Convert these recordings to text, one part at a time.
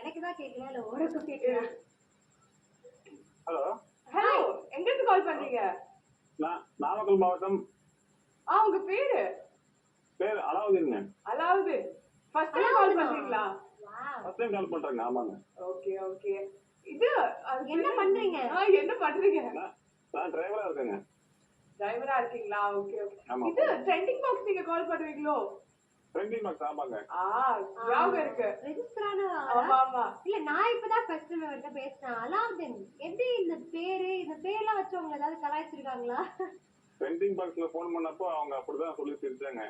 எனக்கு தான் கேட்கல இல்ல உனக்கு கேட்கல. ஹலோ ஹலோ, எங்க இருந்து கால் பண்றீங்க? நான் நாமக்கல் மாவட்டம். உங்க பேரு? பேர் Alauddin. Alauddin. First time call பண்றீங்களா? வாவ். ஃபர்ஸ்ட் டைம் கால் பண்றேங்க. ஆமாங்க. Okay okay. இது என்ன பண்றீங்க? என்ன பண்றீங்க? நான் டிரைவரா இருக்கேங்க. டிரைவரா இருக்கீங்களா? Okay okay. ஆமா. இது ட்ரெண்டிங் பாக்ஸ் நீங்க கால் பண்ணுவீங்களோ? Trending box. ஆமாங்க. ஞாபகம் இருக்கு. ரெஜிஸ்டரான ஆமா ஆமா. இல்ல நான் இப்பதான் ஃபர்ஸ்ட் டைம் வந்து பேசுறேன். அலாவுதீன் எப்படி இந்த பேர்லாம் வச்சு உங்களை ஏதாவது கலாய்ச்சிருக்காங்களா? ட்ரெண்டிங் பாக்ஸ்ல போன் பண்ணப்போ அவங்க அப்படிதான் சொல்லி சிரிச்சாங்க.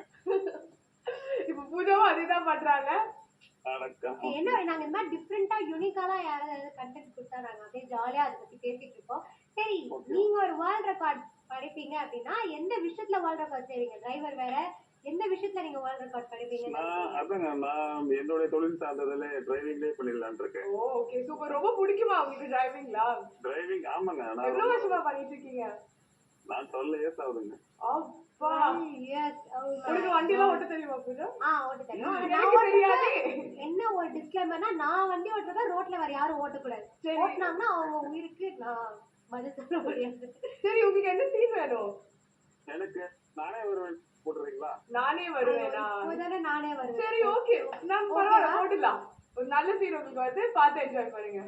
இப்ப பூஜாவும் அதேதான் பண்றாங்க. என்ன நாங்க இந்த மாதிரி டிஃப்ரெண்டா யூனிக்காலாம் யாராவது கண்டென்ட் கொடுத்தா நாங்க அப்படியே ஜாலியா அதை பத்தி பேசிட்டு இருக்கோம். சரி, நீங்க ஒரு வேர்ல்ட் ரெக்கார்ட் படிப்பீங்க அப்படின்னா எந்த விஷயத்துல வேர்ல்ட் ரெக்கார்ட் செய்வீங்க? டிரைவர் வேற, எந்த விஷயத்துல நீங்க வேர்ல்ட் ரெக்கார்ட் படிப்பீங்க? அதாங்க, நான் என்னுடைய தொழில் சார்ந்ததுல டிரைவிங்லேயே பண்ணிடலான் இருக்கேன். Okay super. ரொம்ப பிடிக்குமா உங்களுக்கு டிரைவிங்லா? டிரைவிங் ஆமாங்க. எவ்வளவு வருஷமா பண்ணிட்டு இருக்கீங்க? நான் 12 இயர்ஸ் ஆகுதுங்க. அப்பா, எஸ். உங்களுக்கு வண்டி எல்லாம் ஓட்ட தெரியுமா பூஜா? ஓட்ட தெரியும். ஆனா எனக்கு தெரியாது. என்ன ஒரு டிஸ்க்ளைமர்னா, நான் வண்டி ஓட்டுறத ரோட்ல வேற யாரும் ஓட்டக்கூடாது. ஓட்டுனாங்கன்னா அவங்க உயிருக்கு நான் பதில் சொல்ல முடியாது. சரி, உங்களுக்கு என்ன சீன் வேணும்? எனக்கு நானே வருவேன். போட்டுறீங்களா? நானே வருவேனா? இப்போதானே நானே வருவேன். சரி ஓகே, நான் பரவாயில்ல போட்டுடலாம். ஒரு நல்ல சீன் உங்களுக்கு வந்து பார்த்து என்ஜாய் பண்ணுங்க.